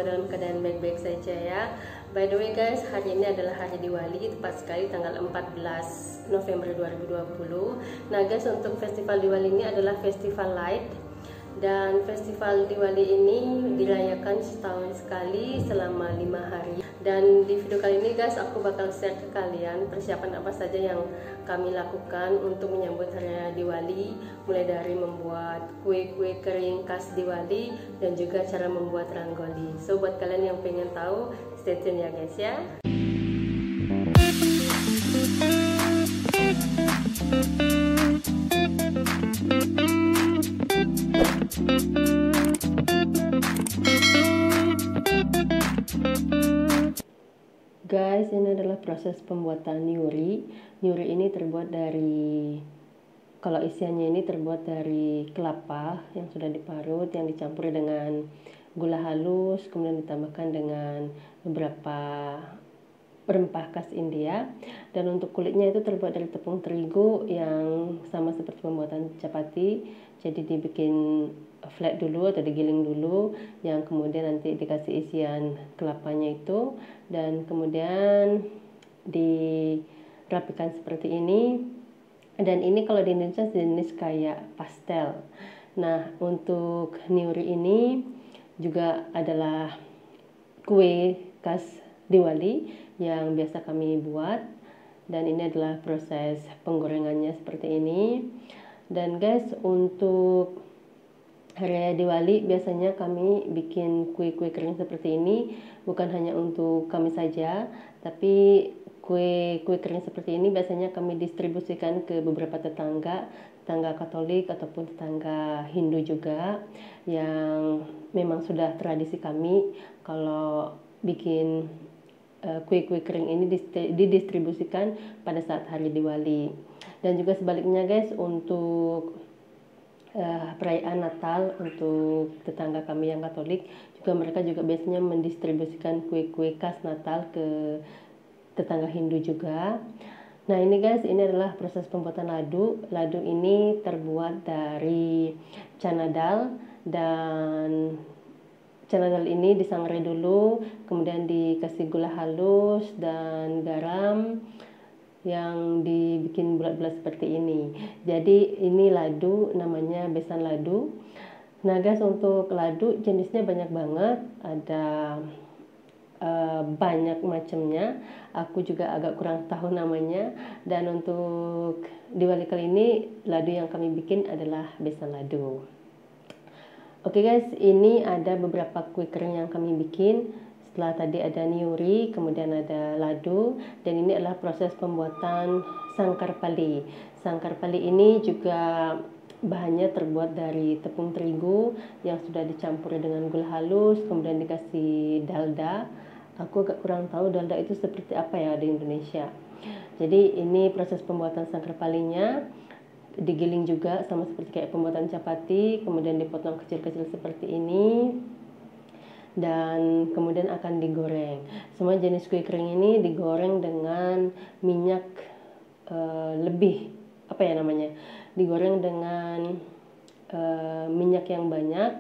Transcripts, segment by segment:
semoga dalam keadaan baik-baik saja ya. By the way guys, hari ini adalah hari Diwali, tepat sekali tanggal 14 November 2020. Nah guys, untuk festival Diwali ini adalah festival light. Dan festival Diwali ini dirayakan setahun sekali selama 5 hari. Dan di video kali ini guys, aku bakal share ke kalian persiapan apa saja yang kami lakukan untuk menyambut hari raya Diwali. Mulai dari membuat kue-kue kering khas Diwali dan juga cara membuat rangoli. So buat kalian yang pengen tahu, stay tune ya guys ya. Guys, ini adalah proses pembuatan nyuri. Nyuri ini terbuat dari, kalau isiannya ini terbuat dari kelapa yang sudah diparut, yang dicampur dengan gula halus, kemudian ditambahkan dengan beberapa rempah khas India. Dan untuk kulitnya itu terbuat dari tepung terigu yang sama seperti pembuatan chapati. Jadi dibikin flat dulu atau digiling dulu, yang kemudian nanti dikasih isian kelapanya itu, dan kemudian dirapikan seperti ini. Dan ini kalau di Indonesia jenis kayak pastel. Nah, untuk nyuri ini juga adalah kue khas Diwali yang biasa kami buat, dan ini adalah proses penggorengannya seperti ini. Dan guys, untuk hari raya Diwali biasanya kami bikin kue-kue kering seperti ini bukan hanya untuk kami saja, tapi kue-kue kering seperti ini biasanya kami distribusikan ke beberapa tetangga Katolik ataupun tetangga Hindu juga, yang memang sudah tradisi kami kalau bikin kue-kue kering ini didistribusikan pada saat hari Diwali. Dan juga sebaliknya guys, untuk perayaan Natal untuk tetangga kami yang Katolik juga, mereka juga biasanya mendistribusikan kue-kue khas Natal ke tetangga Hindu juga. Nah ini guys, ini adalah proses pembuatan ladu. Ladu ini terbuat dari chana dal, dan chana dal ini disangrai dulu, kemudian dikasih gula halus dan garam yang dibikin bulat-bulat seperti ini. Jadi ini ladu, namanya besan ladu. Nah guys, untuk ladu jenisnya banyak banget, ada banyak macamnya. Aku juga agak kurang tahu namanya. Dan untuk Diwali kali ini, ladu yang kami bikin adalah besan ladu. Oke guys, ini ada beberapa kue kering yang kami bikin. Setelah tadi ada nyuri, kemudian ada ladu, dan ini adalah proses pembuatan sangkarpali. Sangkarpali ini juga bahannya terbuat dari tepung terigu yang sudah dicampur dengan gula halus, kemudian dikasih dalda. Aku agak kurang tahu dalda itu seperti apa ya di Indonesia. Jadi ini proses pembuatan sangkarpalinya. Digiling juga sama seperti kayak pembuatan chapati, kemudian dipotong kecil-kecil seperti ini, dan kemudian akan digoreng. Semua jenis kue kering ini digoreng dengan minyak digoreng dengan minyak yang banyak,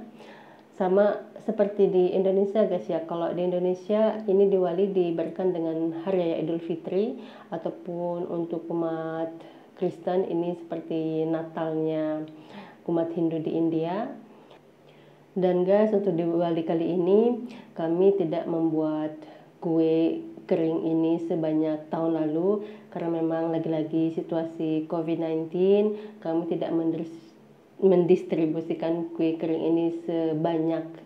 sama seperti di Indonesia guys ya. Kalau di Indonesia ini Diwali diberikan dengan hari raya Idul Fitri, ataupun untuk umat Kristen ini seperti Natalnya umat Hindu di India. Dan guys, untuk Diwali kali ini kami tidak membuat kue kering ini sebanyak tahun lalu, karena memang lagi-lagi situasi COVID-19, kami tidak mendistribusikan kue kering ini sebanyak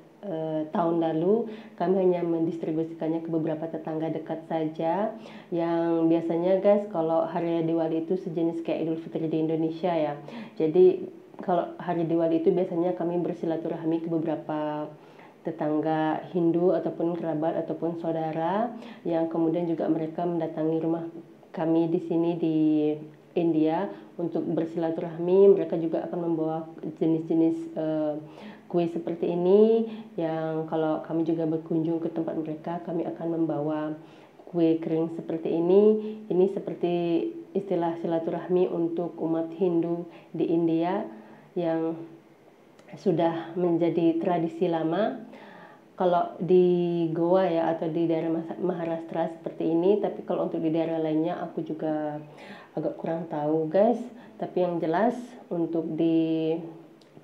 tahun lalu. Kami hanya mendistribusikannya ke beberapa tetangga dekat saja, yang biasanya guys kalau hari raya Diwali itu sejenis kayak Idul Fitri di Indonesia ya. Jadi kalau hari Diwali itu biasanya kami bersilaturahmi ke beberapa tetangga Hindu ataupun kerabat ataupun saudara, yang kemudian juga mereka mendatangi rumah kami di sini di India untuk bersilaturahmi. Mereka juga akan membawa jenis-jenis kue seperti ini, yang kalau kami juga berkunjung ke tempat mereka, kami akan membawa kue kering seperti ini. Ini seperti istilah silaturahmi untuk umat Hindu di India yang sudah menjadi tradisi lama. kalau di Goa ya atau di daerah Maharashtra seperti ini, tapi kalau untuk di daerah lainnya aku juga agak kurang tahu guys. Tapi yang jelas untuk di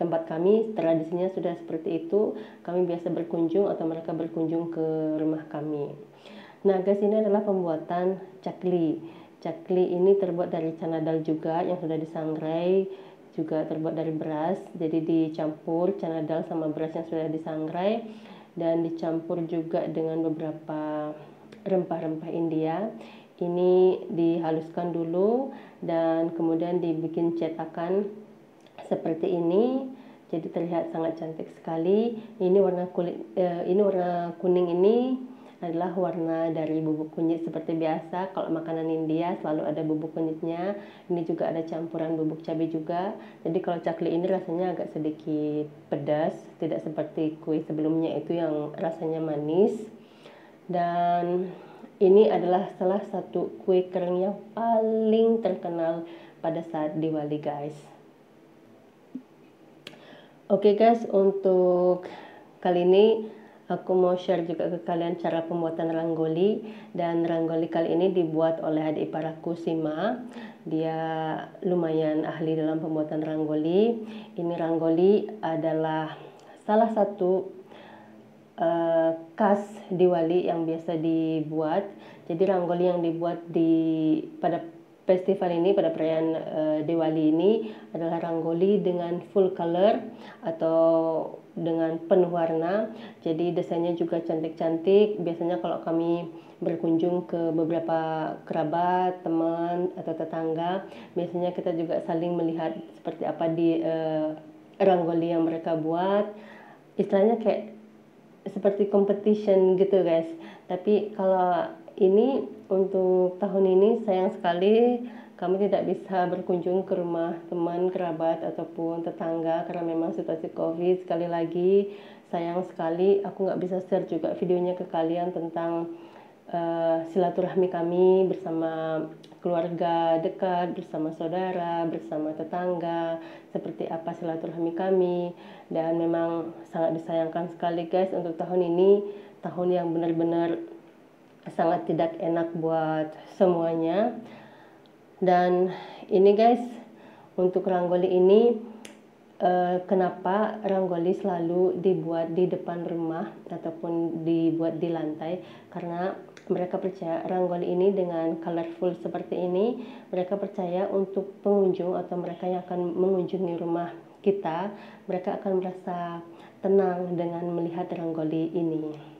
tempat kami tradisinya sudah seperti itu. Kami biasa berkunjung atau mereka berkunjung ke rumah kami. Nah guys, ini adalah pembuatan cakli. Cakli ini terbuat dari chana dal juga yang sudah disangrai, juga terbuat dari beras. Jadi dicampur chana dal sama beras yang sudah disangrai dan dicampur juga dengan beberapa rempah-rempah India. Ini dihaluskan dulu dan kemudian dibikin cetakan seperti ini. Jadi terlihat sangat cantik sekali. Ini warna warna kuning ini adalah warna dari bubuk kunyit seperti biasa. Kalau makanan India selalu ada bubuk kunyitnya. Ini juga ada campuran bubuk cabai juga. Jadi kalau cakli ini rasanya agak sedikit pedas, tidak seperti kue sebelumnya itu yang rasanya manis. Dan ini adalah salah satu kue kering yang paling terkenal pada saat Diwali guys. Oke guys, untuk kali ini aku mau share juga ke kalian cara pembuatan ranggoli. Dan ranggoli kali ini dibuat oleh adik ipar aku Sima. Dia lumayan ahli dalam pembuatan ranggoli. Ini ranggoli adalah salah satu khas Diwali yang biasa dibuat. Jadi ranggoli yang dibuat pada festival ini, pada perayaan Diwali ini adalah ranggoli dengan full color atau dengan penuh warna. Jadi desainnya juga cantik-cantik. Biasanya kalau kami berkunjung ke beberapa kerabat, teman atau tetangga, biasanya kita juga saling melihat seperti apa di ranggoli yang mereka buat. Istilahnya kayak seperti competition gitu guys. Tapi kalau ini untuk tahun ini sayang sekali kami tidak bisa berkunjung ke rumah teman, kerabat ataupun tetangga karena memang situasi COVID. Sekali lagi sayang sekali aku nggak bisa share juga videonya ke kalian tentang silaturahmi kami bersama keluarga dekat, bersama saudara, bersama tetangga, seperti apa silaturahmi kami. Dan memang sangat disayangkan sekali guys, untuk tahun ini tahun yang benar-benar sangat tidak enak buat semuanya. Dan ini guys, untuk ranggoli ini kenapa ranggoli selalu dibuat di depan rumah ataupun dibuat di lantai, karena mereka percaya ranggoli ini dengan colorful seperti ini, mereka percaya untuk pengunjung atau mereka yang akan mengunjungi rumah kita, mereka akan merasa tenang dengan melihat ranggoli ini.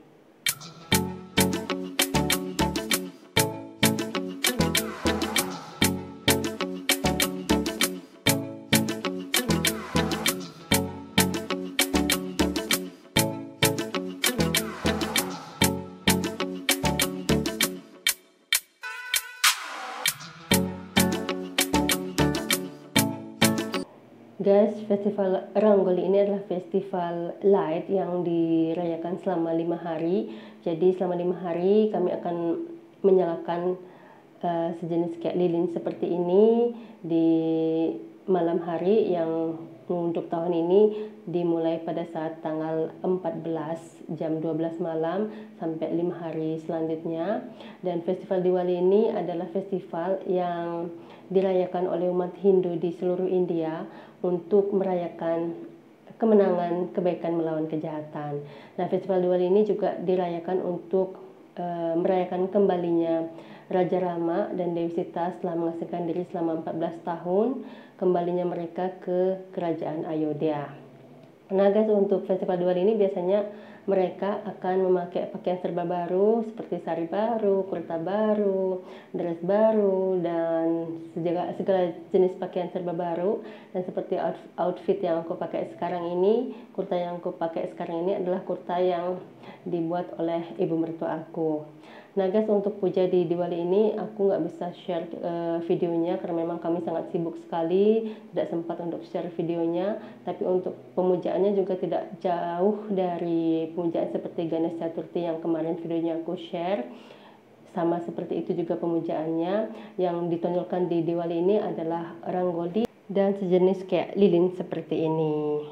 Guys, festival ranggoli ini adalah festival light yang dirayakan selama 5 hari. Jadi selama 5 hari kami akan menyalakan sejenis kayak lilin seperti ini di malam hari, yang untuk tahun ini dimulai pada saat tanggal 14 jam 12 malam sampai 5 hari selanjutnya. Dan festival Diwali ini adalah festival yang dirayakan oleh umat Hindu di seluruh India untuk merayakan kemenangan kebaikan melawan kejahatan. Nah, festival Diwali ini juga dirayakan untuk merayakan kembalinya Raja Rama dan Dewi Sita setelah mengasingkan diri selama 14 tahun, kembalinya mereka ke kerajaan Ayodhya. Nah guys, untuk festival Diwali ini biasanya mereka akan memakai pakaian serba baru seperti sari baru, kurta baru, dress baru, dan segala jenis pakaian serba baru. Dan seperti outfit yang aku pakai sekarang ini, kurta yang aku pakai sekarang ini adalah kurta yang dibuat oleh ibu mertua aku. Nah guys, untuk puja di Diwali ini aku nggak bisa share videonya karena memang kami sangat sibuk sekali, tidak sempat untuk share videonya. Tapi untuk pemujaannya juga tidak jauh dari pemujaan seperti Ganesh Chaturthi yang kemarin videonya aku share. Sama seperti itu juga pemujaannya. Yang ditonjolkan di Diwali ini adalah ranggoli dan sejenis kayak lilin seperti ini.